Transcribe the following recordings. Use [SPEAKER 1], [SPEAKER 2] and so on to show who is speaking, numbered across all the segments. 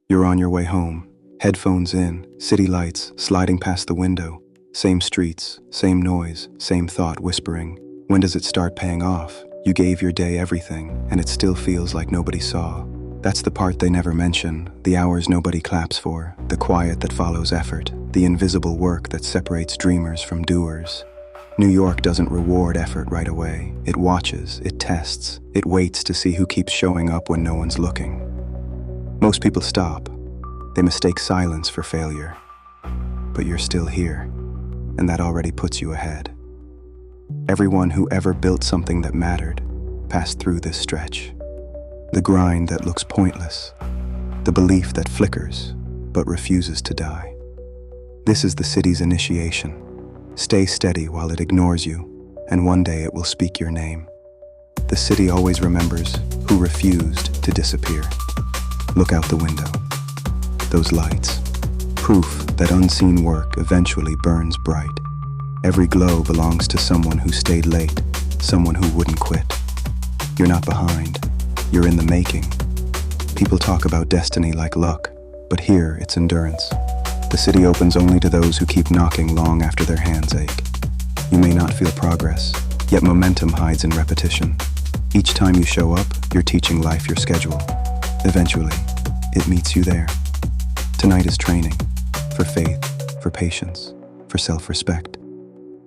[SPEAKER 1] You're on your way home, headphones in, city lights sliding past the window. Same streets, same noise, same thought whispering. When does it start paying off? You gave your day everything, and it still feels like nobody saw. That's the part they never mention, the hours nobody claps for, the quiet that follows effort, the invisible work that separates dreamers from doers. New York doesn't reward effort right away. It watches, it tests, it waits to see who keeps showing up when no one's looking. Most people stop. They mistake silence for failure. But you're still here, and that already puts you ahead. Everyone who ever built something that mattered passed through this stretch. The grind that looks pointless, the belief that flickers but refuses to die. This is the city's initiation. Stay steady while it ignores you, and one day it will speak your name. The city always remembers who refused to disappear. Look out the window. Those lights. Proof that unseen work eventually burns bright. Every glow belongs to someone who stayed late, someone who wouldn't quit. You're not behind. You're in the making. People talk about destiny like luck, but here it's endurance. The city opens only to those who keep knocking long after their hands ache. You may not feel progress, yet momentum hides in repetition. Each time you show up, you're teaching life your schedule. Eventually, it meets you there. Tonight is training, for faith, for patience, for self-respect.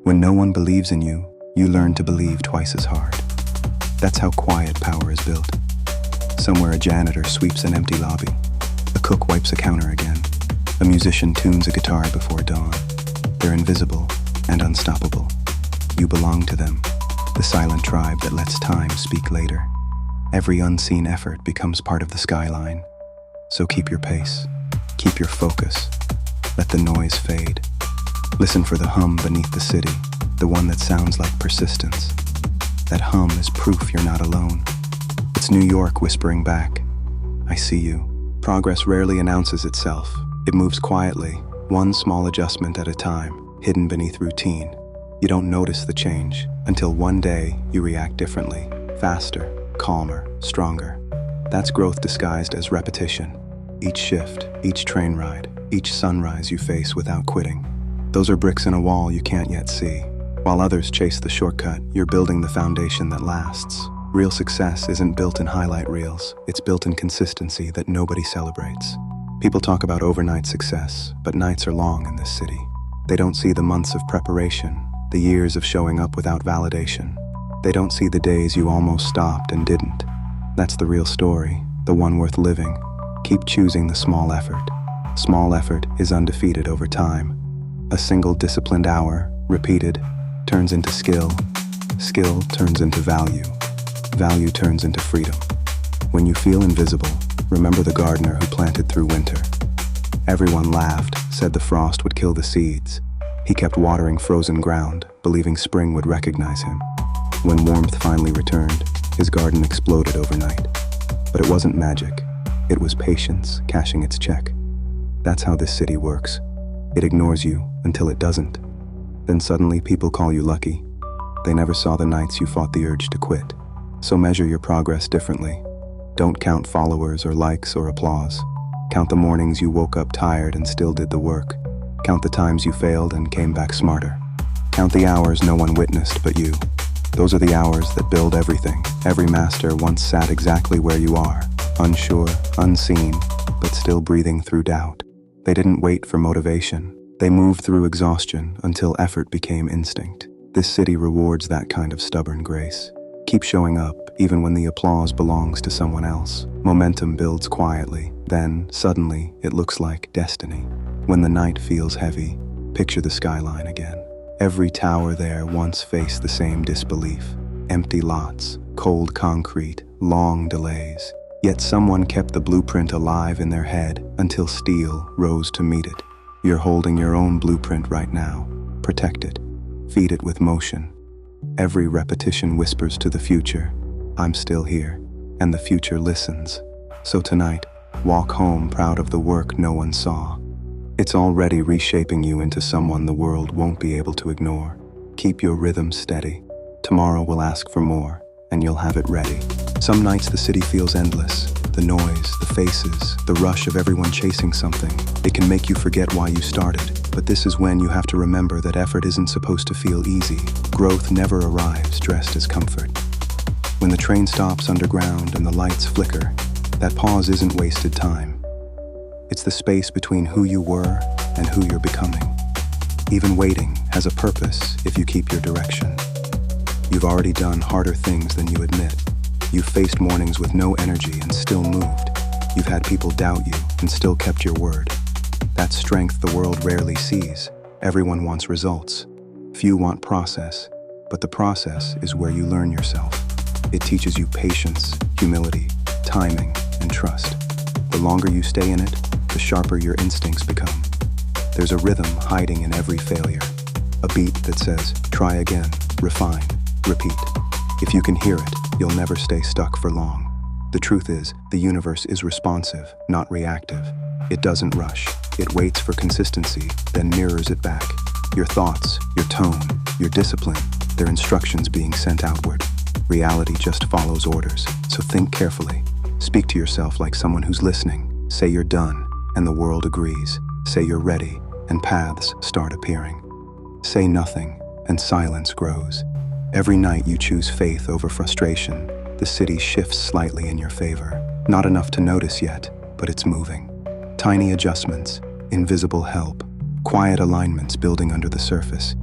[SPEAKER 1] When no one believes in you, you learn to believe twice as hard. That's how quiet power is built. Somewhere a janitor sweeps an empty lobby. A cook wipes a counter again. A musician tunes a guitar before dawn. They're invisible and unstoppable. You belong to them, the silent tribe that lets time speak later. Every unseen effort becomes part of the skyline. So keep your pace, keep your focus, let the noise fade. Listen for the hum beneath the city, the one that sounds like persistence. That hum is proof you're not alone. It's New York whispering back, I see you. Progress rarely announces itself. It moves quietly, one small adjustment at a time, hidden beneath routine. You don't notice the change until one day you react differently, faster, calmer, stronger. That's growth disguised as repetition. Each shift, each train ride, each sunrise you face without quitting. Those are bricks in a wall you can't yet see. While others chase the shortcut, you're building the foundation that lasts. Real success isn't built in highlight reels, it's built in consistency that nobody celebrates. People talk about overnight success, but nights are long in this city. They don't see the months of preparation, the years of showing up without validation. They don't see the days you almost stopped and didn't. That's the real story, the one worth living. Keep choosing the small effort. Small effort is undefeated over time. A single disciplined hour, repeated, turns into skill. Skill turns into value. Value turns into freedom. When you feel invisible, remember the gardener who planted through winter. Everyone laughed, said the frost would kill the seeds. He kept watering frozen ground, believing spring would recognize him. When warmth finally returned, his garden exploded overnight. But it wasn't magic. It was patience cashing its check. That's how this city works. It ignores you until it doesn't. Then suddenly people call you lucky. They never saw the nights you fought the urge to quit. So measure your progress differently. Don't count followers or likes or applause. Count the mornings you woke up tired and still did the work. Count the times you failed and came back smarter. Count the hours no one witnessed but you. Those are the hours that build everything. Every master once sat exactly where you are, unsure, unseen, but still breathing through doubt. They didn't wait for motivation. They moved through exhaustion until effort became instinct. This city rewards that kind of stubborn grace. Keep showing up, even when the applause belongs to someone else. Momentum builds quietly. Then, suddenly, it looks like destiny. When the night feels heavy, picture the skyline again. Every tower there once faced the same disbelief. Empty lots, cold concrete, long delays. Yet someone kept the blueprint alive in their head until steel rose to meet it. You're holding your own blueprint right now. Protect it. Feed it with motion. Every repetition whispers to the future, I'm still here, and the future listens. So tonight, walk home proud of the work no one saw. It's already reshaping you into someone the world won't be able to ignore. Keep your rhythm steady. Tomorrow will ask for more, and you'll have it ready. Some nights the city feels endless. The noise, the faces, the rush of everyone chasing something. It can make you forget why you started. But this is when you have to remember that effort isn't supposed to feel easy. Growth never arrives dressed as comfort. When the train stops underground and the lights flicker, that pause isn't wasted time. It's the space between who you were and who you're becoming. Even waiting has a purpose if you keep your direction. You've already done harder things than you admit. You've faced mornings with no energy and still moved. You've had people doubt you and still kept your word. That's strength the world rarely sees. Everyone wants results. Few want process, but the process is where you learn yourself. It teaches you patience, humility, timing, and trust. The longer you stay in it, the sharper your instincts become. There's a rhythm hiding in every failure. A beat that says, try again, refine, repeat. If you can hear it, you'll never stay stuck for long. The truth is, the universe is responsive, not reactive. It doesn't rush. It waits for consistency, then mirrors it back. Your thoughts, your tone, your discipline, they're instructions being sent outward. Reality just follows orders, so think carefully. Speak to yourself like someone who's listening. Say you're done, and the world agrees. Say you're ready, and paths start appearing. Say nothing, and silence grows. Every night you choose faith over frustration. The city shifts slightly in your favor. Not enough to notice yet, but it's moving. Tiny adjustments, invisible help, quiet alignments building under the surface.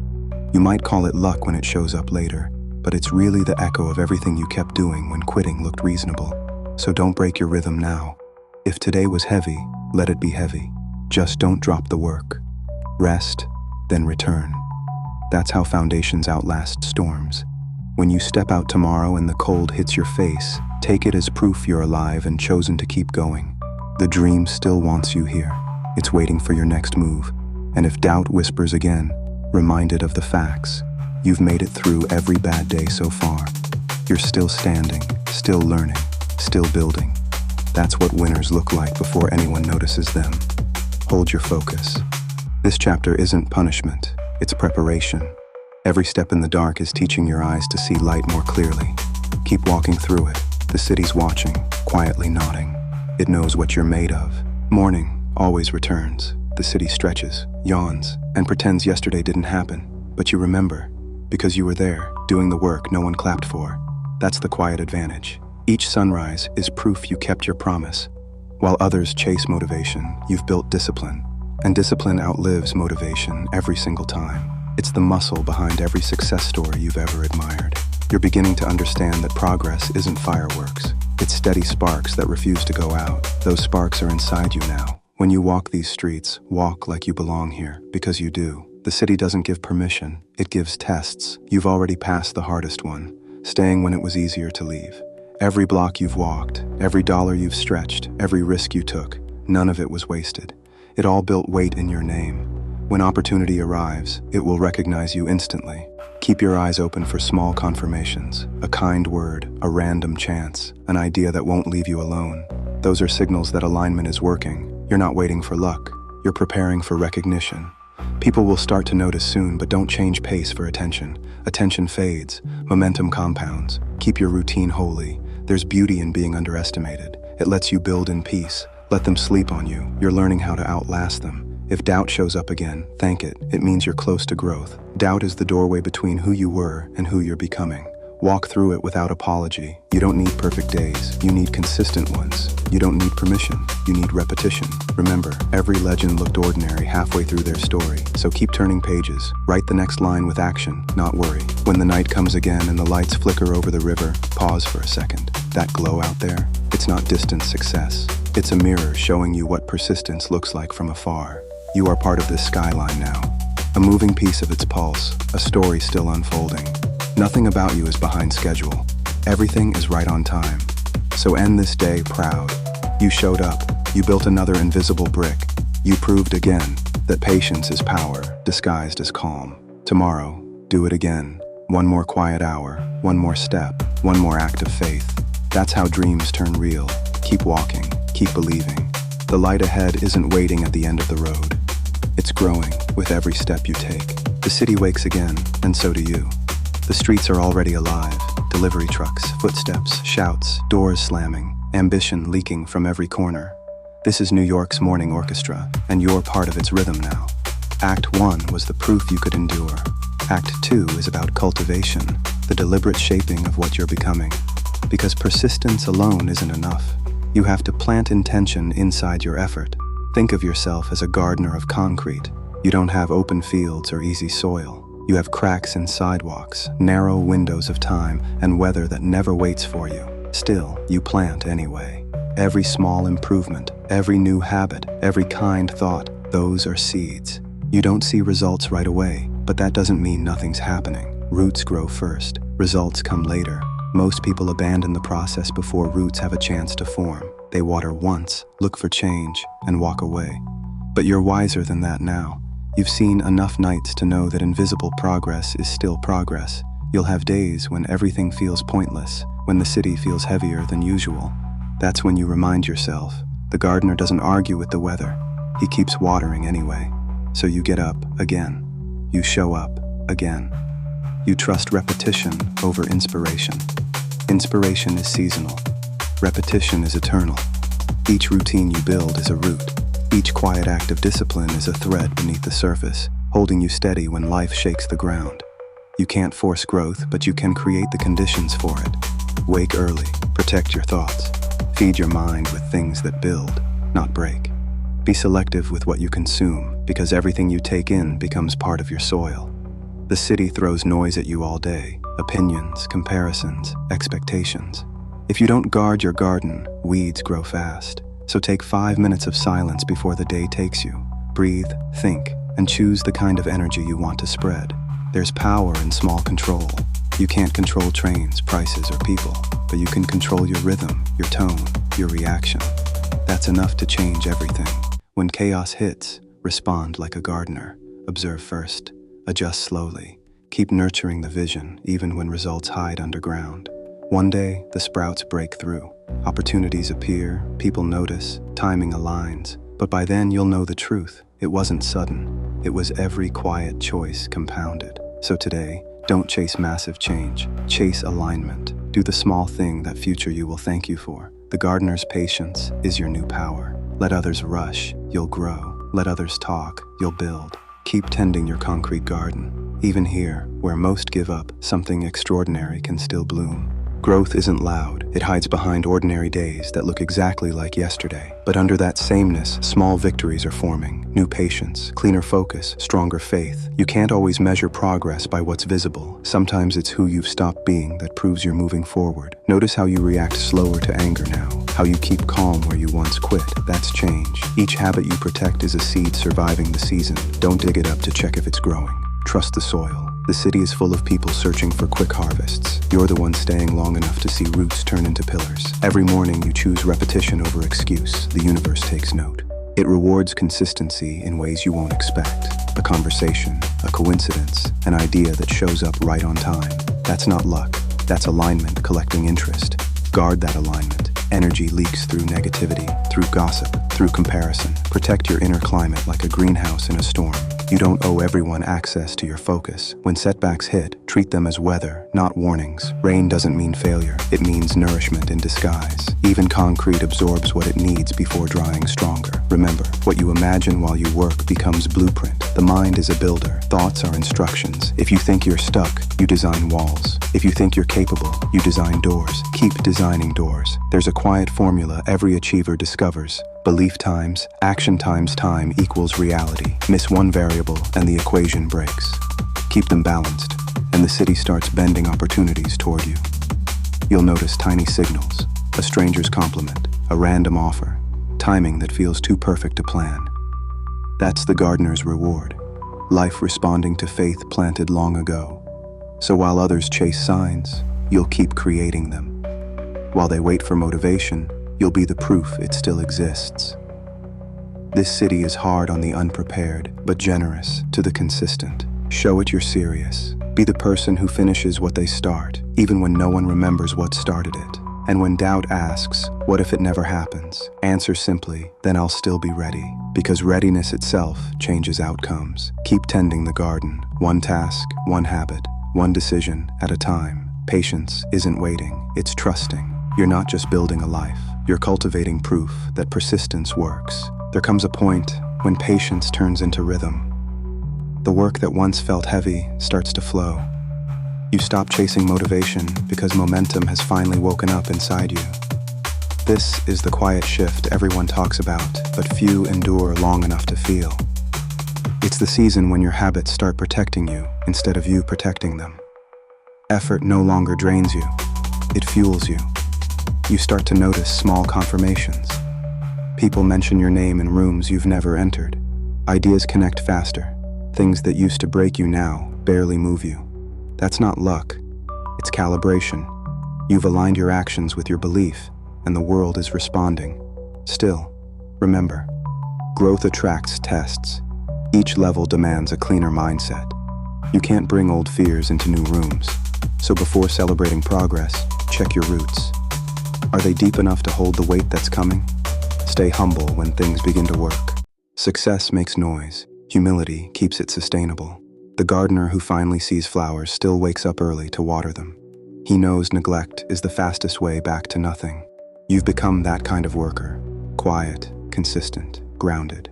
[SPEAKER 1] You might call it luck when it shows up later, but it's really the echo of everything you kept doing when quitting looked reasonable. So don't break your rhythm now. If today was heavy, let it be heavy. Just don't drop the work. Rest, then return. That's how foundations outlast storms. When you step out tomorrow and the cold hits your face, take it as proof you're alive and chosen to keep going. The dream still wants you here. It's waiting for your next move. And if doubt whispers again, remind it of the facts. You've made it through every bad day so far. You're still standing, still learning, still building. That's what winners look like before anyone notices them. Hold your focus. This chapter isn't punishment, it's preparation. Every step in the dark is teaching your eyes to see light more clearly. Keep walking through it. The city's watching, quietly nodding. It knows what you're made of. Morning always returns. The city stretches, yawns, and pretends yesterday didn't happen. But you remember, because you were there, doing the work no one clapped for. That's the quiet advantage. Each sunrise is proof you kept your promise. While others chase motivation, you've built discipline. And discipline outlives motivation every single time. It's the muscle behind every success story you've ever admired. You're beginning to understand that progress isn't fireworks. It's steady sparks that refuse to go out. Those sparks are inside you now. When you walk these streets, walk like you belong here, because you do. The city doesn't give permission, it gives tests. You've already passed the hardest one, staying when it was easier to leave. Every block you've walked, every dollar you've stretched, every risk you took, none of it was wasted. It all built weight in your name. When opportunity arrives, it will recognize you instantly. Keep your eyes open for small confirmations, a kind word, a random chance, an idea that won't leave you alone. Those are signals that alignment is working. You're not waiting for luck, you're preparing for recognition. People will start to notice soon, but don't change pace for attention. Attention fades, momentum compounds. Keep your routine holy. There's beauty in being underestimated. It lets you build in peace. Let them sleep on you. You're learning how to outlast them. If doubt shows up again, thank it. It means you're close to growth. Doubt is the doorway between who you were and who you're becoming. Walk through it without apology. You don't need perfect days. You need consistent ones. You don't need permission. You need repetition. Remember, every legend looked ordinary halfway through their story. So keep turning pages. Write the next line with action, not worry. When the night comes again and the lights flicker over the river, pause for a second. That glow out there, it's not distant success. It's a mirror showing you what persistence looks like from afar. You are part of this skyline now. A moving piece of its pulse, a story still unfolding. Nothing about you is behind schedule. Everything is right on time. So end this day proud. You showed up. You built another invisible brick. You proved again that patience is power, disguised as calm. Tomorrow, do it again. One more quiet hour, one more step, one more act of faith. That's how dreams turn real. Keep walking, keep believing. The light ahead isn't waiting at the end of the road. It's growing with every step you take. The city wakes again, and so do you. The streets are already alive. Delivery trucks, footsteps, shouts, doors slamming, ambition leaking from every corner. This is New York's morning orchestra, and you're part of its rhythm now. Act 1 was the proof you could endure. Act 2 is about cultivation, the deliberate shaping of what you're becoming. Because persistence alone isn't enough. You have to plant intention inside your effort. Think of yourself as a gardener of concrete. You don't have open fields or easy soil. You have cracks in sidewalks, narrow windows of time, and weather that never waits for you. Still, you plant anyway. Every small improvement, every new habit, every kind thought, those are seeds. You don't see results right away, but that doesn't mean nothing's happening. Roots grow first, results come later. Most people abandon the process before roots have a chance to form. They water once, look for change, and walk away. But you're wiser than that now. You've seen enough nights to know that invisible progress is still progress. You'll have days when everything feels pointless, when the city feels heavier than usual. That's when you remind yourself, the gardener doesn't argue with the weather. He keeps watering anyway. So you get up again. You show up again. You trust repetition over inspiration. Inspiration is seasonal. Repetition is eternal. Each routine you build is a root. Each quiet act of discipline is a thread beneath the surface, holding you steady when life shakes the ground. You can't force growth, but you can create the conditions for it. Wake early, protect your thoughts. Feed your mind with things that build, not break. Be selective with what you consume, because everything you take in becomes part of your soil. The city throws noise at you all day, opinions, comparisons, expectations. If you don't guard your garden, weeds grow fast. So take 5 minutes of silence before the day takes you. Breathe, think, and choose the kind of energy you want to spread. There's power in small control. You can't control trains, prices, or people, but you can control your rhythm, your tone, your reaction. That's enough to change everything. When chaos hits, respond like a gardener. Observe first, adjust slowly. Keep nurturing the vision, even when results hide underground. One day, the sprouts break through. Opportunities appear, people notice, timing aligns. But by then, you'll know the truth. It wasn't sudden. It was every quiet choice compounded. So today, don't chase massive change. Chase alignment. Do the small thing that future you will thank you for. The gardener's patience is your new power. Let others rush, you'll grow. Let others talk, you'll build. Keep tending your concrete garden. Even here, where most give up, something extraordinary can still bloom. Growth isn't loud. It hides behind ordinary days that look exactly like yesterday. But under that sameness, small victories are forming. New patience, cleaner focus, stronger faith. You can't always measure progress by what's visible. Sometimes it's who you've stopped being that proves you're moving forward. Notice how you react slower to anger now. How you keep calm where you once quit. That's change. Each habit you protect is a seed surviving the season. Don't dig it up to check if it's growing. Trust the soil. The city is full of people searching for quick harvests. You're the one staying long enough to see roots turn into pillars. Every morning you choose repetition over excuse. The universe takes note. It rewards consistency in ways you won't expect. A conversation, a coincidence, an idea that shows up right on time. That's not luck. That's alignment collecting interest. Guard that alignment. Energy leaks through negativity, through gossip, through comparison. Protect your inner climate like a greenhouse in a storm. You don't owe everyone access to your focus. When setbacks hit, treat them as weather, not warnings. Rain doesn't mean failure. It means nourishment in disguise. Even concrete absorbs what it needs before drying stronger. Remember, what you imagine while you work becomes blueprint. The mind is a builder. Thoughts are instructions. If you think you're stuck, you design walls. If you think you're capable, you design doors. Keep designing doors. There's a quiet formula every achiever discovers. Belief times action times time equals reality. Miss one variable and the equation breaks. Keep them balanced, and the city starts bending opportunities toward you. You'll notice tiny signals, a stranger's compliment, a random offer, timing that feels too perfect to plan. That's the gardener's reward, life responding to faith planted long ago. So while others chase signs, you'll keep creating them. While they wait for motivation, you'll be the proof it still exists. This city is hard on the unprepared, but generous to the consistent. Show it you're serious. Be the person who finishes what they start, even when no one remembers what started it. And when doubt asks, what if it never happens? Answer simply, then I'll still be ready. Because readiness itself changes outcomes. Keep tending the garden, one task, one habit, one decision at a time. Patience isn't waiting, it's trusting. You're not just building a life, You're cultivating proof that persistence works. There comes a point when patience turns into rhythm. The work that once felt heavy starts to flow. You stop chasing motivation because momentum has finally woken up inside you. This is the quiet shift everyone talks about, but few endure long enough to feel. It's the season when your habits start protecting you instead of you protecting them. Effort no longer drains you, it fuels you. You start to notice small confirmations. People mention your name in rooms you've never entered. Ideas connect faster. Things that used to break you now barely move you. That's not luck, it's calibration. You've aligned your actions with your belief, and the world is responding. Still, remember, growth attracts tests. Each level demands a cleaner mindset. You can't bring old fears into new rooms. So before celebrating progress, check your roots. Are they deep enough to hold the weight that's coming? Stay humble when things begin to work. Success makes noise. Humility keeps it sustainable. The gardener who finally sees flowers still wakes up early to water them. He knows neglect is the fastest way back to nothing. You've become that kind of worker. Quiet, consistent, grounded.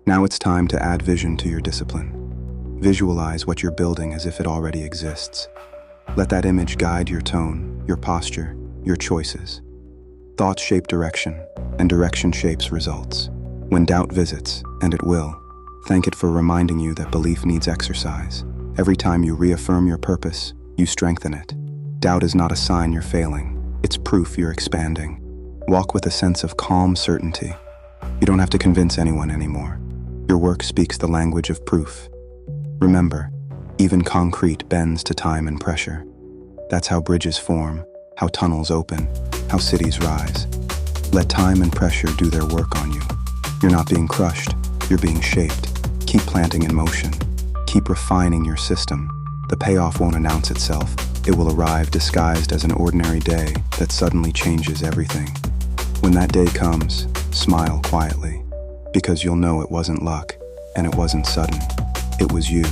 [SPEAKER 1] Now it's time to add vision to your discipline. Visualize what you're building as if it already exists. Let that image guide your tone, your posture, your choices. Thoughts shape direction, and direction shapes results. When doubt visits, and it will, thank it for reminding you that belief needs exercise. Every time you reaffirm your purpose, you strengthen it. Doubt is not a sign you're failing. It's proof you're expanding. Walk with a sense of calm certainty. You don't have to convince anyone anymore. Your work speaks the language of proof. Remember, even concrete bends to time and pressure. That's how bridges form, how tunnels open, how cities rise. Let time and pressure do their work on you. You're not being crushed, you're being shaped. Keep planting in motion. Keep refining your system. The payoff won't announce itself. It will arrive disguised as an ordinary day that suddenly changes everything. When that day comes, smile quietly, because you'll know it wasn't luck, and it wasn't sudden. It was you.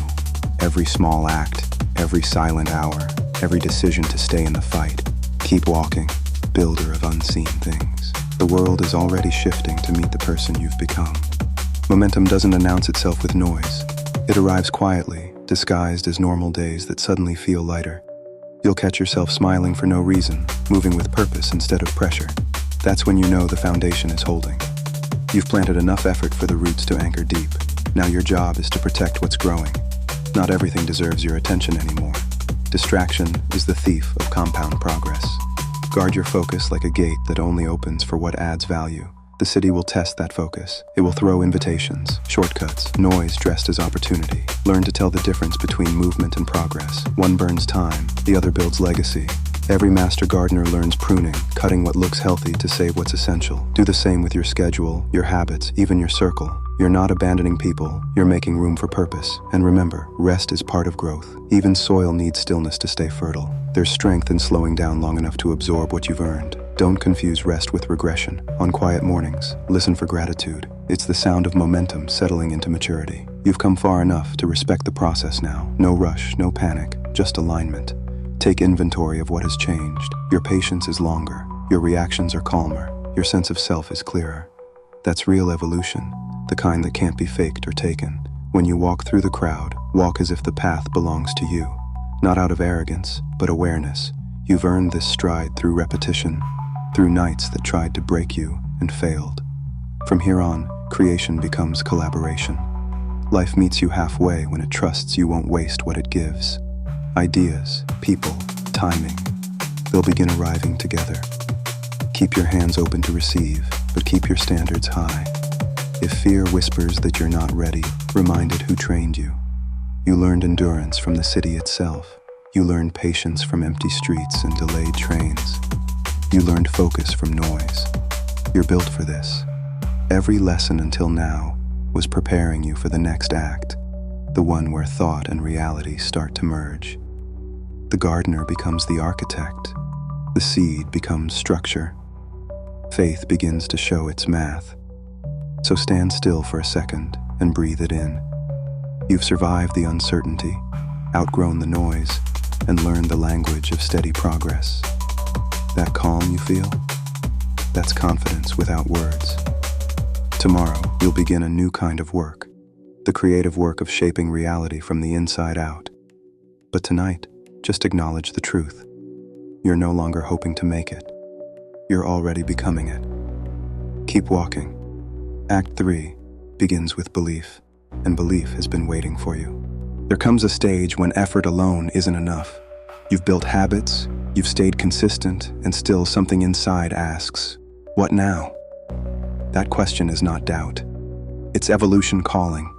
[SPEAKER 1] Every small act, every silent hour, every decision to stay in the fight. Keep walking, builder of unseen things. The world is already shifting to meet the person you've become. Momentum doesn't announce itself with noise. It arrives quietly, disguised as normal days that suddenly feel lighter. You'll catch yourself smiling for no reason, moving with purpose instead of pressure. That's when you know the foundation is holding. You've planted enough effort for the roots to anchor deep. Now your job is to protect what's growing. Not everything deserves your attention anymore. Distraction is the thief of compound progress. Guard your focus like a gate that only opens for what adds value. The city will test that focus. It will throw invitations, shortcuts, noise dressed as opportunity. Learn to tell the difference between movement and progress. One burns time, the other builds legacy. Every master gardener learns pruning, cutting what looks healthy to save what's essential. Do the same with your schedule, your habits, even your circle. You're not abandoning people, you're making room for purpose. And remember, rest is part of growth. Even soil needs stillness to stay fertile. There's strength in slowing down long enough to absorb what you've earned. Don't confuse rest with regression. On quiet mornings, listen for gratitude. It's the sound of momentum settling into maturity. You've come far enough to respect the process now. No rush, no panic, just alignment. Take inventory of what has changed. Your patience is longer. Your reactions are calmer. Your sense of self is clearer. That's real evolution, the kind that can't be faked or taken. When you walk through the crowd, walk as if the path belongs to you. Not out of arrogance, but awareness. You've earned this stride through repetition, through nights that tried to break you and failed. From here on, creation becomes collaboration. Life meets you halfway when it trusts you won't waste what it gives. Ideas, people, timing, they'll begin arriving together. Keep your hands open to receive, but keep your standards high. If fear whispers that you're not ready, remind it who trained you. You learned endurance from the city itself. You learned patience from empty streets and delayed trains. You learned focus from noise. You're built for this. Every lesson until now was preparing you for the next act, the one where thought and reality start to merge. The gardener becomes the architect. The seed becomes structure. Faith begins to show its math. So stand still for a second and breathe it in. You've survived the uncertainty, outgrown the noise, and learned the language of steady progress. That calm you feel? That's confidence without words. Tomorrow, you'll begin a new kind of work, the creative work of shaping reality from the inside out. But tonight, just acknowledge the truth. You're no longer hoping to make it. You're already becoming it. Keep walking. Act 3 begins with belief, and belief has been waiting for you. There comes a stage when effort alone isn't enough. You've built habits, you've stayed consistent, and still something inside asks, what now? That question is not doubt. It's evolution calling.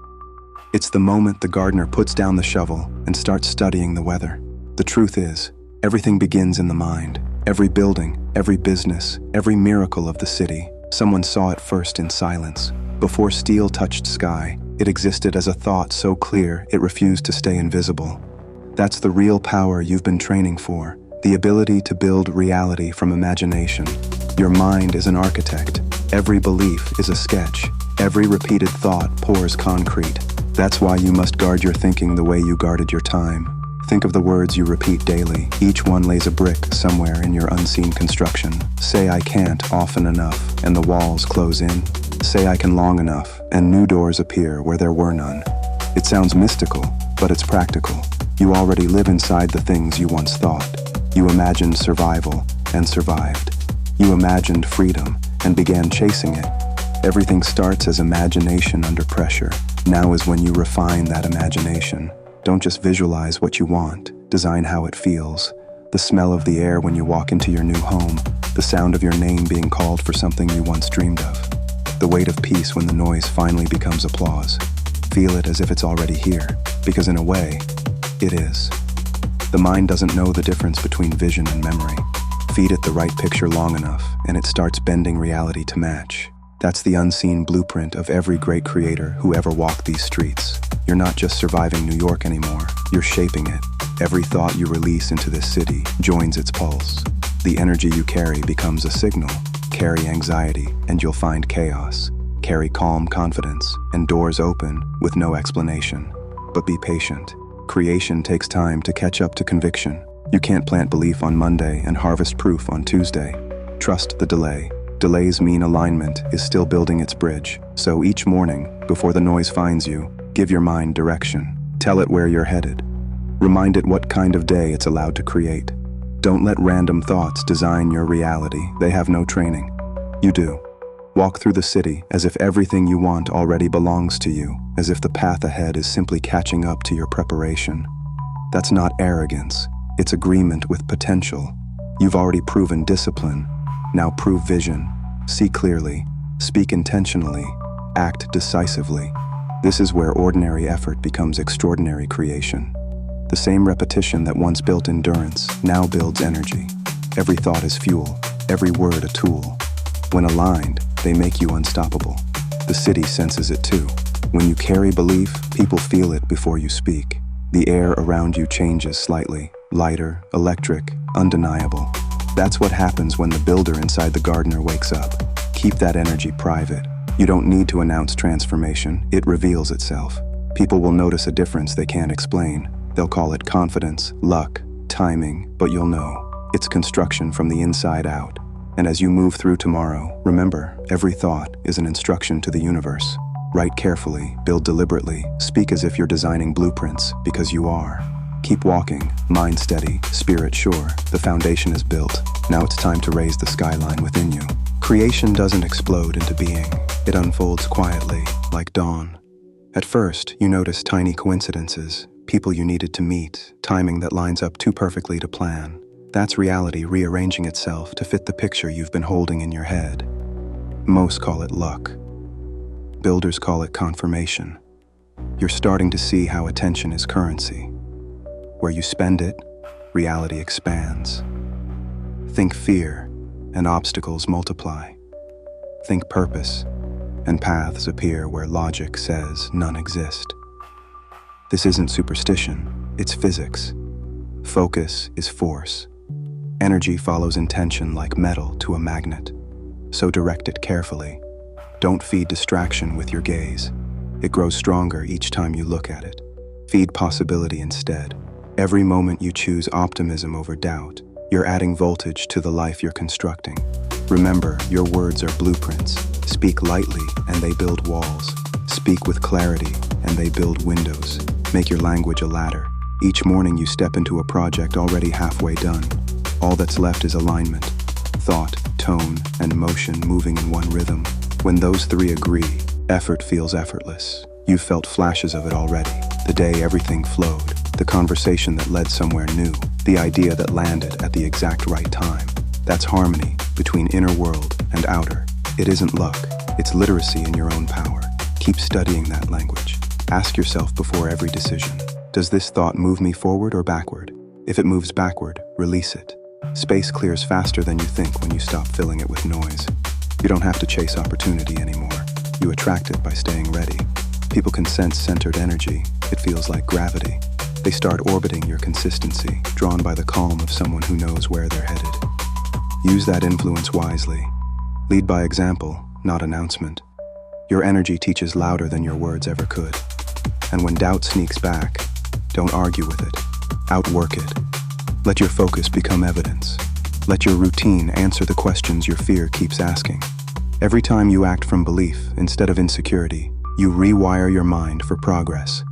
[SPEAKER 1] It's the moment the gardener puts down the shovel and starts studying the weather. The truth is, everything begins in the mind. Every building, every business, every miracle of the city, someone saw it first in silence. Before steel touched sky, it existed as a thought so clear it refused to stay invisible. That's the real power you've been training for, the ability to build reality from imagination. Your mind is an architect. Every belief is a sketch. Every repeated thought pours concrete. That's why you must guard your thinking the way you guarded your time. Think of the words you repeat daily. Each one lays a brick somewhere in your unseen construction. Say I can't often enough, and the walls close in. Say I can long enough, and new doors appear where there were none. It sounds mystical, but it's practical. You already live inside the things you once thought. You imagined survival and survived. You imagined freedom and began chasing it. Everything starts as imagination under pressure. Now is when you refine that imagination. Don't just visualize what you want, design how it feels. The smell of the air when you walk into your new home, the sound of your name being called for something you once dreamed of. The weight of peace when the noise finally becomes applause. Feel it as if it's already here, because in a way, it is. The mind doesn't know the difference between vision and memory. Feed it the right picture long enough, and it starts bending reality to match. That's the unseen blueprint of every great creator who ever walked these streets. You're not just surviving New York anymore, you're shaping it. Every thought you release into this city joins its pulse. The energy you carry becomes a signal. Carry anxiety, and you'll find chaos. Carry calm confidence, and doors open with no explanation. But be patient. Creation takes time to catch up to conviction. You can't plant belief on Monday and harvest proof on Tuesday. Trust the delay. Delays mean alignment is still building its bridge. So each morning, before the noise finds you, give your mind direction. Tell it where you're headed. Remind it what kind of day it's allowed to create. Don't let random thoughts design your reality. They have no training. You do. Walk through the city as if everything you want already belongs to you, as if the path ahead is simply catching up to your preparation. That's not arrogance. It's agreement with potential. You've already proven discipline. Now prove vision. See clearly. Speak intentionally. Act decisively. This is where ordinary effort becomes extraordinary creation. The same repetition that once built endurance now builds energy. Every thought is fuel, every word a tool. When aligned, they make you unstoppable. The city senses it too. When you carry belief, people feel it before you speak. The air around you changes slightly, lighter, electric, undeniable. That's what happens when the builder inside the gardener wakes up. Keep that energy private. You don't need to announce transformation, it reveals itself. People will notice a difference they can't explain. They'll call it confidence, luck, timing, but you'll know. It's construction from the inside out. And as you move through tomorrow, remember, every thought is an instruction to the universe. Write carefully, build deliberately, speak as if you're designing blueprints, because you are. Keep walking, mind steady, spirit sure. The foundation is built. Now it's time to raise the skyline within you. Creation doesn't explode into being. It unfolds quietly, like dawn. At first, you notice tiny coincidences, people you needed to meet, timing that lines up too perfectly to plan. That's reality rearranging itself to fit the picture you've been holding in your head. Most call it luck. Builders call it confirmation. You're starting to see how attention is currency. Where you spend it, reality expands. Think fear, and obstacles multiply. Think purpose, and paths appear where logic says none exist. This isn't superstition, it's physics. Focus is force. Energy follows intention like metal to a magnet. So direct it carefully. Don't feed distraction with your gaze. It grows stronger each time you look at it. Feed possibility instead. Every moment you choose optimism over doubt, you're adding voltage to the life you're constructing. Remember, your words are blueprints. Speak lightly, and they build walls. Speak with clarity, and they build windows. Make your language a ladder. Each morning you step into a project already halfway done. All that's left is alignment. Thought, tone, and motion moving in one rhythm. When those three agree, effort feels effortless. You've felt flashes of it already. The day everything flowed. The conversation that led somewhere new. The idea that landed at the exact right time. That's harmony between inner world and outer. It isn't luck. It's literacy in your own power. Keep studying that language. Ask yourself before every decision, does this thought move me forward or backward? If it moves backward, release it. Space clears faster than you think when you stop filling it with noise. You don't have to chase opportunity anymore. You attract it by staying ready. People can sense centered energy. It feels like gravity. They start orbiting your consistency, drawn by the calm of someone who knows where they're headed. Use that influence wisely. Lead by example, not announcement. Your energy teaches louder than your words ever could. And when doubt sneaks back, don't argue with it. Outwork it. Let your focus become evidence. Let your routine answer the questions your fear keeps asking. Every time you act from belief instead of insecurity, you rewire your mind for progress.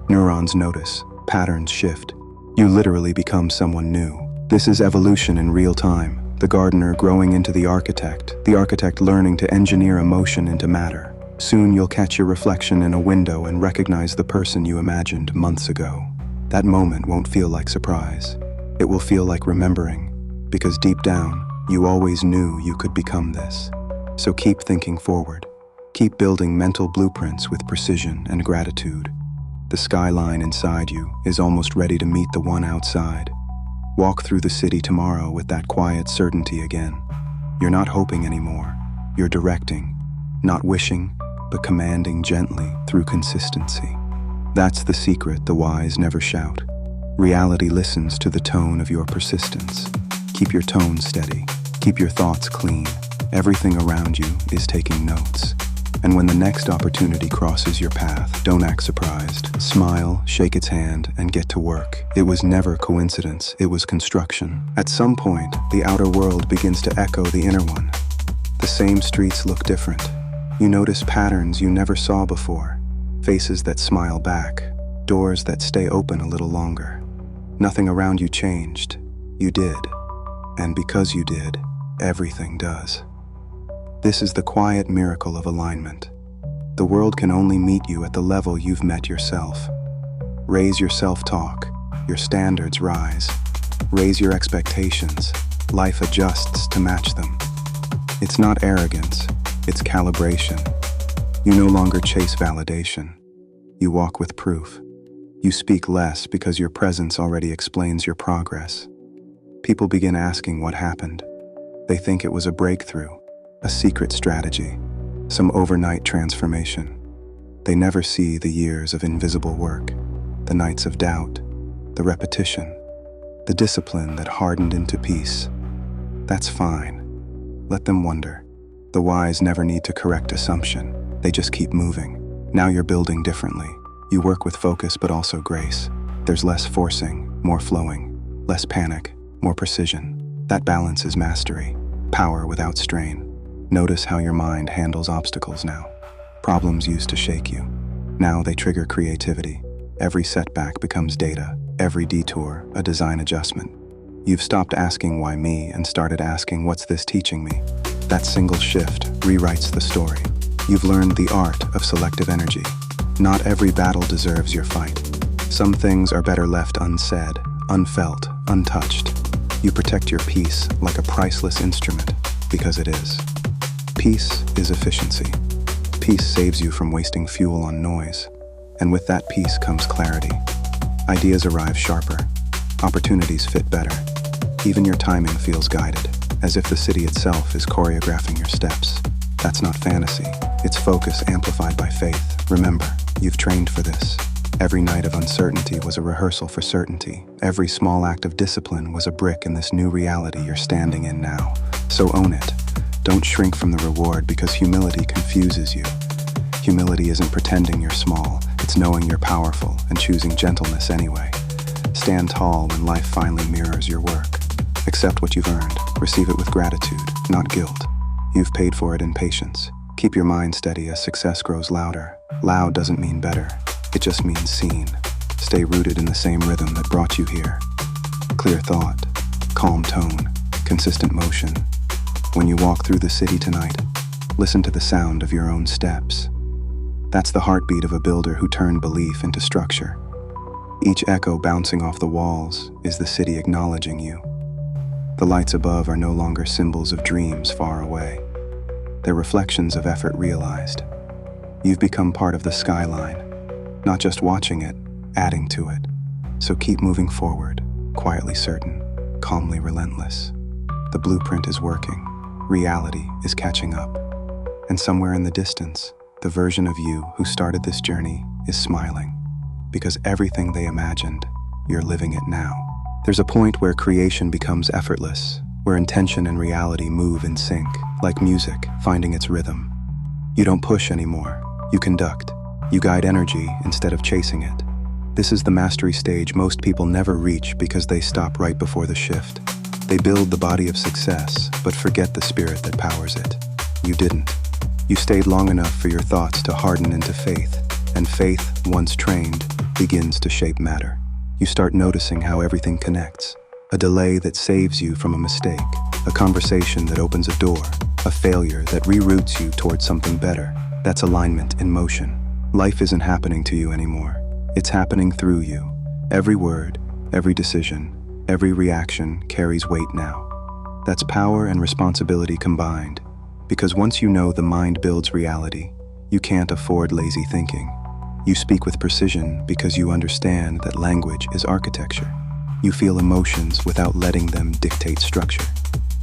[SPEAKER 1] Neurons notice, patterns shift. You literally become someone new. This is evolution in real time. The gardener growing into the architect learning to engineer emotion into matter. Soon you'll catch your reflection in a window and recognize the person you imagined months ago. That moment won't feel like surprise. It will feel like remembering, because deep down, you always knew you could become this. So keep thinking forward. Keep building mental blueprints with precision and gratitude. The skyline inside you is almost ready to meet the one outside. Walk through the city tomorrow with that quiet certainty again. You're not hoping anymore. You're directing, not wishing, but commanding gently through consistency. That's the secret the wise never shout. Reality listens to the tone of your persistence. Keep your tone steady. Keep your thoughts clean. Everything around you is taking notes. And when the next opportunity crosses your path, don't act surprised. Smile, shake its hand, and get to work. It was never coincidence, it was construction. At some point, the outer world begins to echo the inner one. The same streets look different. You notice patterns you never saw before. Faces that smile back. Doors that stay open a little longer. Nothing around you changed. You did. And because you did, everything does. This is the quiet miracle of alignment. The world can only meet you at the level you've met yourself. Raise your self-talk. Your standards rise. Raise your expectations. Life adjusts to match them. It's not arrogance, it's calibration. You no longer chase validation. You walk with proof. You speak less because your presence already explains your progress. People begin asking what happened. They think it was a breakthrough. A secret strategy, some overnight transformation. They never see the years of invisible work, the nights of doubt, the repetition, the discipline that hardened into peace. That's fine. Let them wonder. The wise never need to correct assumption. They just keep moving. Now you're building differently. You work with focus but also grace. There's less forcing, more flowing. Less panic, more precision. That balance is mastery. Power without strain. Notice how your mind handles obstacles now. Problems used to shake you. Now they trigger creativity. Every setback becomes data. Every detour, a design adjustment. You've stopped asking why me and started asking what's this teaching me? That single shift rewrites the story. You've learned the art of selective energy. Not every battle deserves your fight. Some things are better left unsaid, unfelt, untouched. You protect your peace like a priceless instrument, because it is. Peace is efficiency. Peace saves you from wasting fuel on noise. And with that peace comes clarity. Ideas arrive sharper. Opportunities fit better. Even your timing feels guided, as if the city itself is choreographing your steps. That's not fantasy. It's focus amplified by faith. Remember, you've trained for this. Every night of uncertainty was a rehearsal for certainty. Every small act of discipline was a brick in this new reality you're standing in now. So own it. Don't shrink from the reward because humility confuses you. Humility isn't pretending you're small, it's knowing you're powerful and choosing gentleness anyway. Stand tall when life finally mirrors your work. Accept what you've earned. Receive it with gratitude, not guilt. You've paid for it in patience. Keep your mind steady as success grows louder. Loud doesn't mean better. It just means seen. Stay rooted in the same rhythm that brought you here. Clear thought, calm tone, consistent motion. When you walk through the city tonight, listen to the sound of your own steps. That's the heartbeat of a builder who turned belief into structure. Each echo bouncing off the walls is the city acknowledging you. The lights above are no longer symbols of dreams far away. They're reflections of effort realized. You've become part of the skyline, not just watching it, adding to it. So keep moving forward, quietly certain, calmly relentless. The blueprint is working. Reality is catching up. And somewhere in the distance, the version of you who started this journey is smiling. Because everything they imagined, you're living it now. There's a point where creation becomes effortless, where intention and reality move in sync, like music finding its rhythm. You don't push anymore, you conduct. You guide energy instead of chasing it. This is the mastery stage most people never reach because they stop right before the shift. They build the body of success, but forget the spirit that powers it. You didn't. You stayed long enough for your thoughts to harden into faith, and faith, once trained, begins to shape matter. You start noticing how everything connects. A delay that saves you from a mistake, a conversation that opens a door, a failure that reroutes you towards something better. That's alignment in motion. Life isn't happening to you anymore. It's happening through you. Every word, every decision, every reaction carries weight now. That's power and responsibility combined. Because once you know the mind builds reality, you can't afford lazy thinking. You speak with precision because you understand that language is architecture. You feel emotions without letting them dictate structure.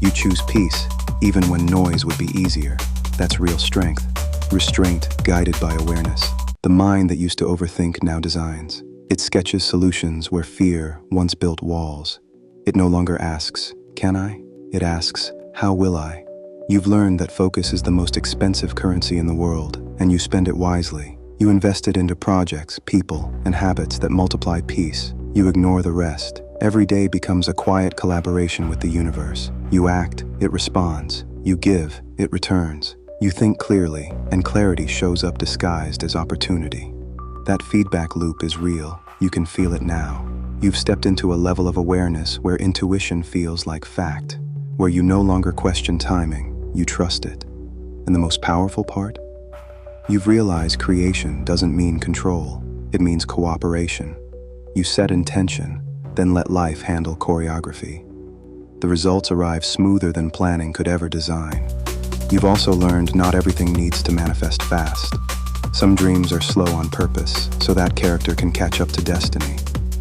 [SPEAKER 1] You choose peace even when noise would be easier. That's real strength. Restraint guided by awareness. The mind that used to overthink now designs. It sketches solutions where fear once built walls. It no longer asks, "Can I?" It asks, "How will I?" You've learned that focus is the most expensive currency in the world, and you spend it wisely. You invest it into projects, people, and habits that multiply peace. You ignore the rest. Every day becomes a quiet collaboration with the universe. You act, it responds. You give, it returns. You think clearly, and clarity shows up disguised as opportunity. That feedback loop is real. You can feel it now. You've stepped into a level of awareness where intuition feels like fact, where you no longer question timing, you trust it. And the most powerful part? You've realized creation doesn't mean control, it means cooperation. You set intention, then let life handle choreography. The results arrive smoother than planning could ever design. You've also learned not everything needs to manifest fast. Some dreams are slow on purpose, so that character can catch up to destiny.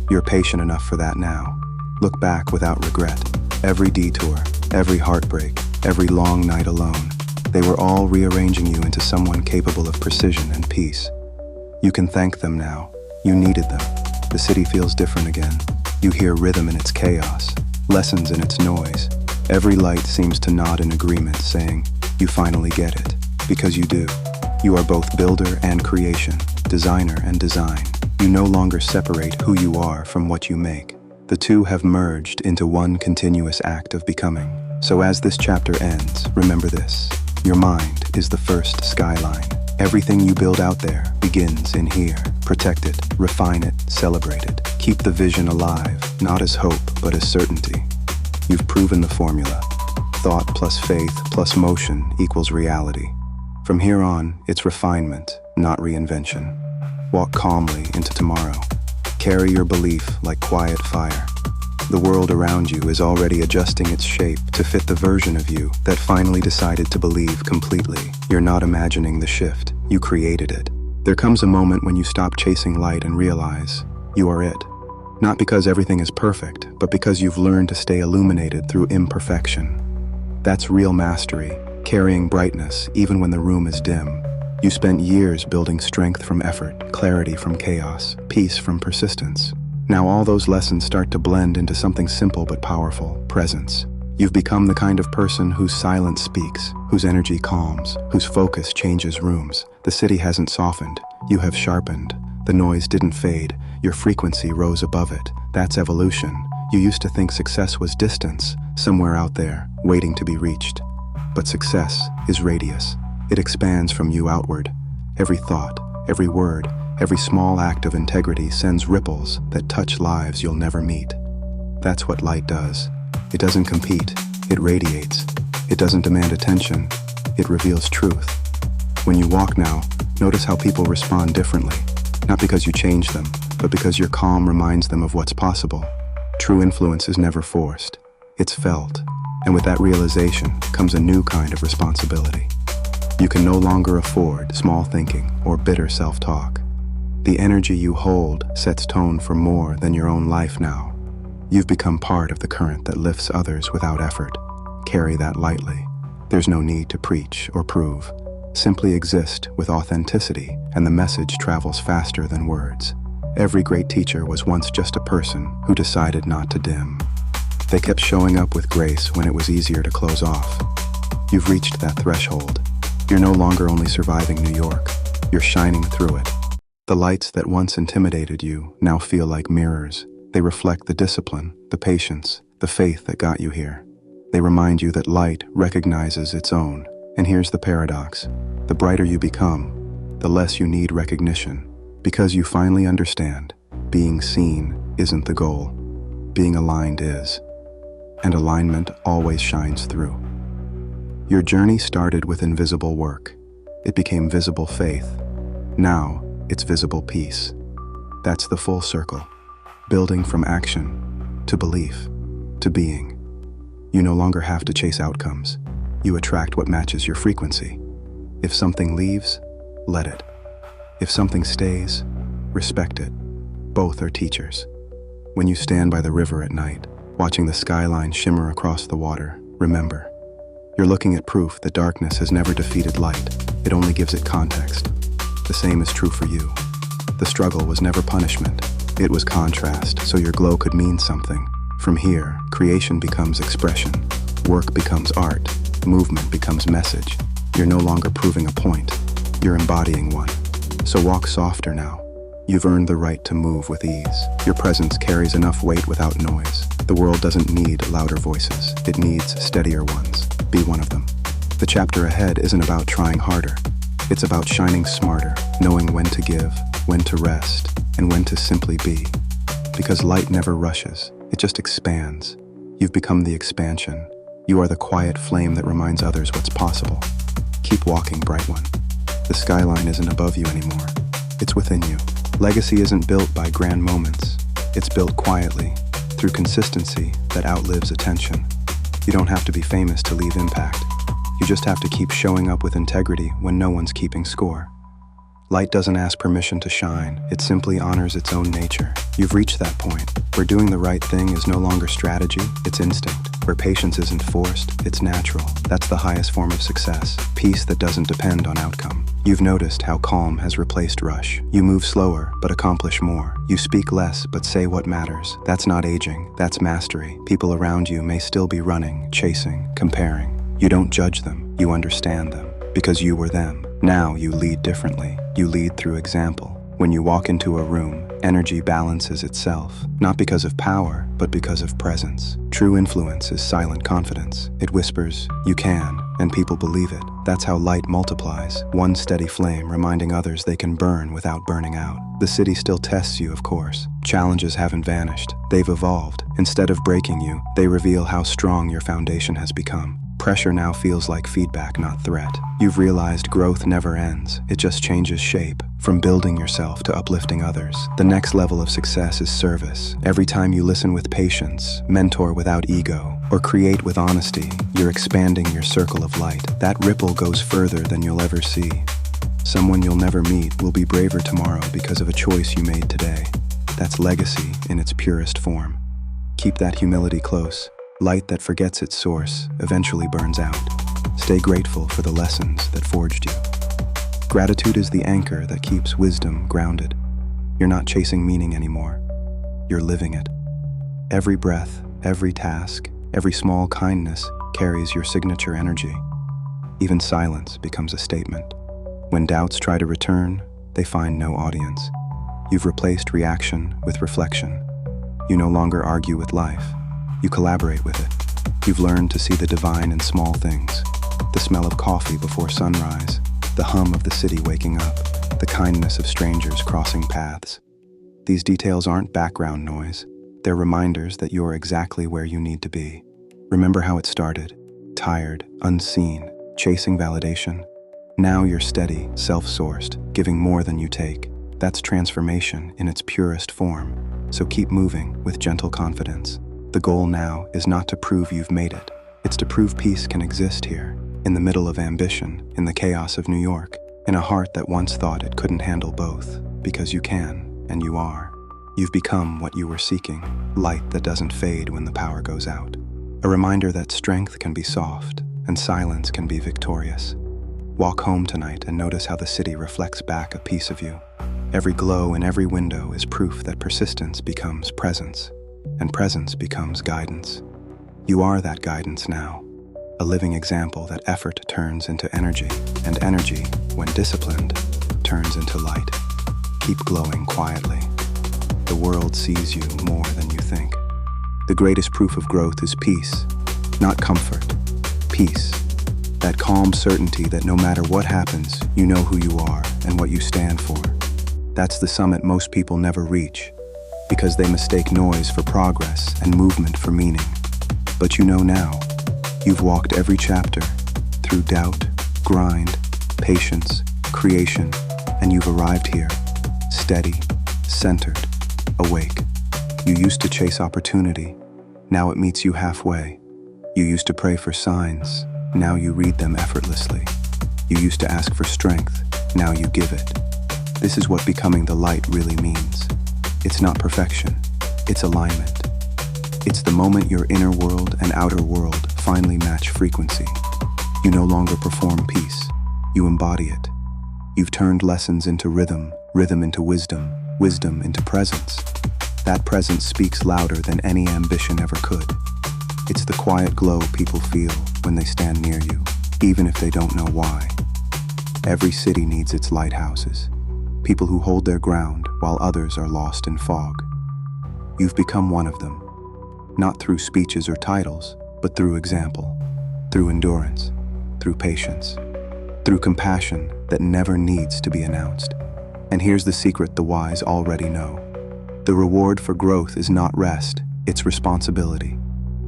[SPEAKER 1] You're patient enough for that now. Look back without regret. Every detour, every heartbreak, every long night alone, they were all rearranging you into someone capable of precision and peace. You can thank them now. You needed them. The city feels different again. You hear rhythm in its chaos, lessons in its noise. Every light seems to nod in agreement, saying, "You finally get it." Because you do. You are both builder and creation, designer and design. You no longer separate who you are from what you make. The two have merged into one continuous act of becoming. So as this chapter ends, remember this. Your mind is the first skyline. Everything you build out there begins in here. Protect it, refine it, celebrate it. Keep the vision alive, not as hope, but as certainty. You've proven the formula. Thought plus faith plus motion equals reality. From here on, it's refinement, not reinvention. Walk calmly into tomorrow. Carry your belief like quiet fire. The world around you is already adjusting its shape to fit the version of you that finally decided to believe completely. You're not imagining the shift, you created it. There comes a moment when you stop chasing light and realize you are it. Not because everything is perfect, but because you've learned to stay illuminated through imperfection. That's real mastery, carrying brightness even when the room is dim. You spent years building strength from effort, clarity from chaos, peace from persistence. Now all those lessons start to blend into something simple but powerful, presence. You've become the kind of person whose silence speaks, whose energy calms, whose focus changes rooms. The city hasn't softened, you have sharpened. The noise didn't fade, your frequency rose above it. That's evolution. You used to think success was distance, somewhere out there, waiting to be reached. But success is radius. It expands from you outward. Every thought, every word, every small act of integrity sends ripples that touch lives you'll never meet. That's what light does. It doesn't compete, it radiates. It doesn't demand attention, it reveals truth. When you walk now, notice how people respond differently. Not because you change them, but because your calm reminds them of what's possible. True influence is never forced. It's felt. And with that realization comes a new kind of responsibility. You can no longer afford small thinking or bitter self-talk. The energy you hold sets tone for more than your own life now. You've become part of the current that lifts others without effort. Carry that lightly. There's no need to preach or prove. Simply exist with authenticity, and the message travels faster than words. Every great teacher was once just a person who decided not to dim. They kept showing up with grace when it was easier to close off. You've reached that threshold. You're no longer only surviving New York, you're shining through it. The lights that once intimidated you now feel like mirrors. They reflect the discipline, the patience, the faith that got you here. They remind you that light recognizes its own. And here's the paradox. The brighter you become, the less you need recognition. Because you finally understand, being seen isn't the goal. Being aligned is. And alignment always shines through. Your journey started with invisible work. It became visible faith. Now, it's visible peace. That's the full circle. Building from action, to belief, to being. You no longer have to chase outcomes. You attract what matches your frequency. If something leaves, let it. If something stays, respect it. Both are teachers. When you stand by the river at night, watching the skyline shimmer across the water, remember, you're looking at proof that darkness has never defeated light. It only gives it context. The same is true for you. The struggle was never punishment. It was contrast, so your glow could mean something. From here, creation becomes expression. Work becomes art. Movement becomes message. You're no longer proving a point. You're embodying one. So walk softer now. You've earned the right to move with ease. Your presence carries enough weight without noise. The world doesn't need louder voices. It needs steadier ones. Be one of them. The chapter ahead isn't about trying harder. It's about shining smarter, knowing when to give, when to rest, and when to simply be. Because light never rushes, it just expands. You've become the expansion. You are the quiet flame that reminds others what's possible. Keep walking, bright one. The skyline isn't above you anymore. It's within you. Legacy isn't built by grand moments. It's built quietly, through consistency that outlives attention. You don't have to be famous to leave impact. You just have to keep showing up with integrity when no one's keeping score. Light doesn't ask permission to shine, it simply honors its own nature. You've reached that point, where doing the right thing is no longer strategy, it's instinct. Where patience isn't forced, it's natural. That's the highest form of success, peace that doesn't depend on outcome. You've noticed how calm has replaced rush. You move slower, but accomplish more. You speak less, but say what matters. That's not aging, that's mastery. People around you may still be running, chasing, comparing. You don't judge them, you understand them, because you were them. Now you lead differently. You lead through example. When you walk into a room, energy balances itself, not because of power, but because of presence. True influence is silent confidence. It whispers, "You can," and people believe it. That's how light multiplies, one steady flame reminding others they can burn without burning out. The city still tests you, of course. Challenges haven't vanished. They've evolved. Instead of breaking you, they reveal how strong your foundation has become. Pressure now feels like feedback, not threat. You've realized growth never ends. It just changes shape. From building yourself to uplifting others. The next level of success is service. Every time you listen with patience, mentor without ego, or create with honesty, you're expanding your circle of light. That ripple goes further than you'll ever see. Someone you'll never meet will be braver tomorrow because of a choice you made today. That's legacy in its purest form. Keep that humility close. Light that forgets its source eventually burns out. Stay grateful for the lessons that forged you. Gratitude is the anchor that keeps wisdom grounded. You're not chasing meaning anymore. You're living it. Every breath, every task, every small kindness carries your signature energy. Even silence becomes a statement. When doubts try to return, they find no audience. You've replaced reaction with reflection. You no longer argue with life. You collaborate with it. You've learned to see the divine in small things. The smell of coffee before sunrise, the hum of the city waking up, the kindness of strangers crossing paths. These details aren't background noise. They're reminders that you're exactly where you need to be. Remember how it started? Tired, unseen, chasing validation. Now you're steady, self-sourced, giving more than you take. That's transformation in its purest form. So keep moving with gentle confidence. The goal now is not to prove you've made it. It's to prove peace can exist here, in the middle of ambition, in the chaos of New York, in a heart that once thought it couldn't handle both, because you can, and you are. You've become what you were seeking, light that doesn't fade when the power goes out. A reminder that strength can be soft, and silence can be victorious. Walk home tonight and notice how the city reflects back a piece of you. Every glow in every window is proof that persistence becomes presence, and presence becomes guidance. You are that guidance now, a living example that effort turns into energy, and energy, when disciplined, turns into light. Keep glowing quietly. The world sees you more than you think. The greatest proof of growth is peace, not comfort. Peace. That calm certainty that no matter what happens, you know who you are and what you stand for. That's the summit most people never reach, because they mistake noise for progress and movement for meaning. But you know now, you've walked every chapter, through doubt, grind, patience, creation, and you've arrived here, steady, centered, awake. You used to chase opportunity, now it meets you halfway. You used to pray for signs, now you read them effortlessly. You used to ask for strength, now you give it. This is what becoming the light really means. It's not perfection, it's alignment. It's the moment your inner world and outer world finally match frequency. You no longer perform peace, you embody it. You've turned lessons into rhythm, rhythm into wisdom, wisdom into presence. That presence speaks louder than any ambition ever could. It's the quiet glow people feel when they stand near you, even if they don't know why. Every city needs its lighthouses, people who hold their ground while others are lost in fog. You've become one of them, not through speeches or titles, but through example, through endurance, through patience, through compassion that never needs to be announced. And here's the secret the wise already know. The reward for growth is not rest, it's responsibility.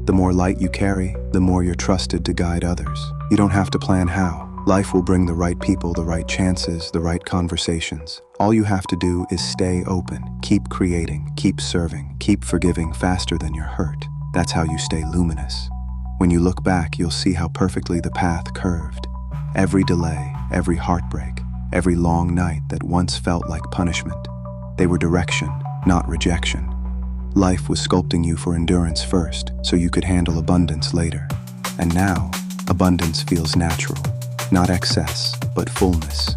[SPEAKER 1] The more light you carry, the more you're trusted to guide others. You don't have to plan how. Life will bring the right people, the right chances, the right conversations. All you have to do is stay open, keep creating, keep serving, keep forgiving faster than you're hurt. That's how you stay luminous. When you look back, you'll see how perfectly the path curved. Every delay, every heartbreak, every long night that once felt like punishment. They were direction, not rejection. Life was sculpting you for endurance first, so you could handle abundance later. And now, abundance feels natural. Not excess, but fullness.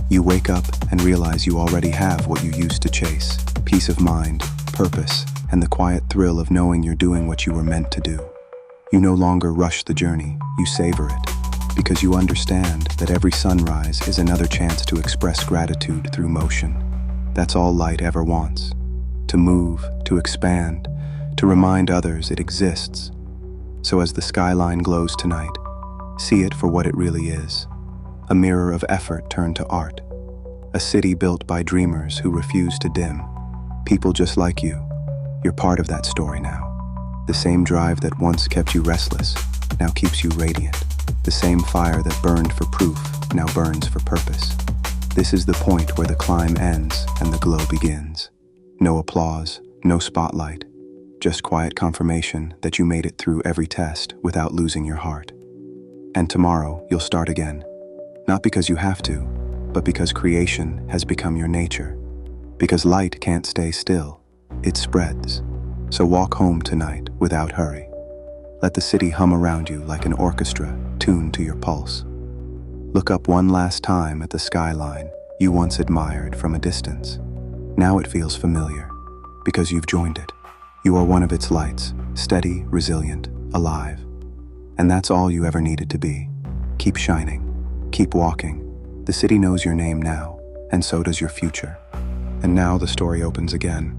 [SPEAKER 1] You wake up and realize you already have what you used to chase. Peace of mind, purpose, and the quiet thrill of knowing you're doing what you were meant to do. You no longer rush the journey, you savor it, because you understand that every sunrise is another chance to express gratitude through motion. That's all light ever wants. To move, to expand, to remind others it exists. So as the skyline glows tonight, see it for what it really is. A mirror of effort turned to art. A city built by dreamers who refuse to dim. People just like you. You're part of that story now. The same drive that once kept you restless now keeps you radiant. The same fire that burned for proof now burns for purpose. This is the point where the climb ends and the glow begins. No applause, no spotlight, just quiet confirmation that you made it through every test without losing your heart. And tomorrow, you'll start again. Not because you have to, but because creation has become your nature. Because light can't stay still, it spreads. So walk home tonight without hurry. Let the city hum around you like an orchestra tuned to your pulse. Look up one last time at the skyline you once admired from a distance. Now it feels familiar, because you've joined it. You are one of its lights, steady, resilient, alive. And that's all you ever needed to be. Keep shining, keep walking. The city knows your name now, and so does your future. And now the story opens again.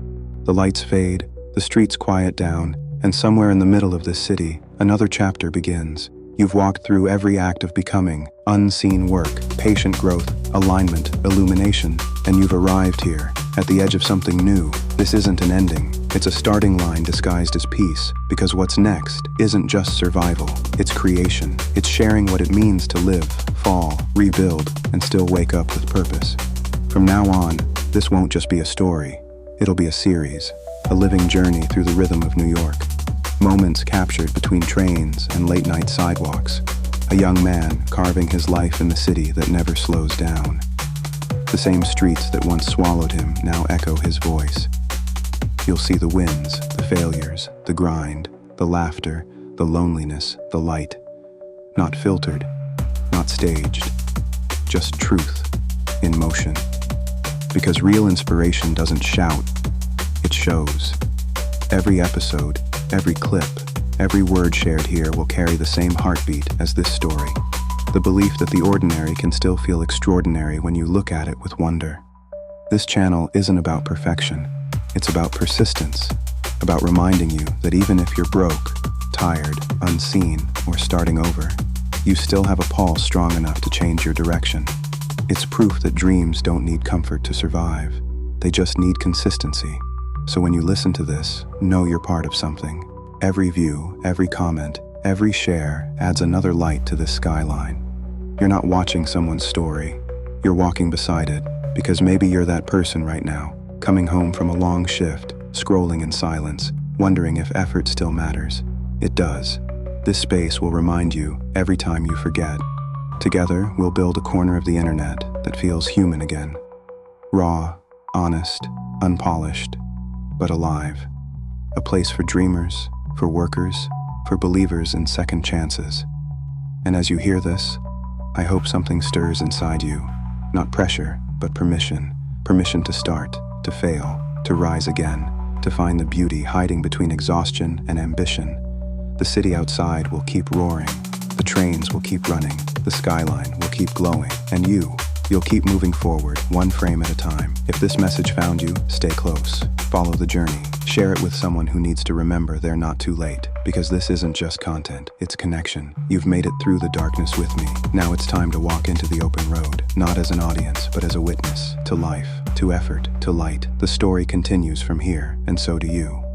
[SPEAKER 1] The lights fade, the streets quiet down, and somewhere in the middle of this city, another chapter begins. You've walked through every act of becoming, unseen work, patient growth, alignment, illumination, and you've arrived here, at the edge of something new. This isn't an ending. It's a starting line disguised as peace, because what's next isn't just survival, it's creation. It's sharing what it means to live, fall, rebuild, and still wake up with purpose. From now on, this won't just be a story. It'll be a series, a living journey through the rhythm of New York. Moments captured between trains and late-night sidewalks. A young man carving his life in the city that never slows down. The same streets that once swallowed him now echo his voice. You'll see the wins, the failures, the grind, the laughter, the loneliness, the light. Not filtered, not staged, just truth in motion. Because real inspiration doesn't shout, it shows. Every episode, every clip, every word shared here will carry the same heartbeat as this story. The belief that the ordinary can still feel extraordinary when you look at it with wonder. This channel isn't about perfection. It's about persistence, about reminding you that even if you're broke, tired, unseen, or starting over, you still have a pulse strong enough to change your direction. It's proof that dreams don't need comfort to survive. They just need consistency. So when you listen to this, know you're part of something. Every view, every comment, every share adds another light to this skyline. You're not watching someone's story. You're walking beside it, because maybe you're that person right now, coming home from a long shift, scrolling in silence, wondering if effort still matters. It does. This space will remind you every time you forget. Together, we'll build a corner of the internet that feels human again. Raw, honest, unpolished, but alive. A place for dreamers, for workers, for believers in second chances. And as you hear this, I hope something stirs inside you. Not pressure, but permission. Permission to start, to fail, to rise again, to find the beauty hiding between exhaustion and ambition. The city outside will keep roaring. The trains will keep running. The skyline will keep glowing. And you'll keep moving forward, one frame at a time. If this message found you, stay close. Follow the journey. Share it with someone who needs to remember they're not too late. Because this isn't just content, it's connection. You've made it through the darkness with me. Now it's time to walk into the open road. Not as an audience, but as a witness. To life, to effort, to light. The story continues from here, and so do you.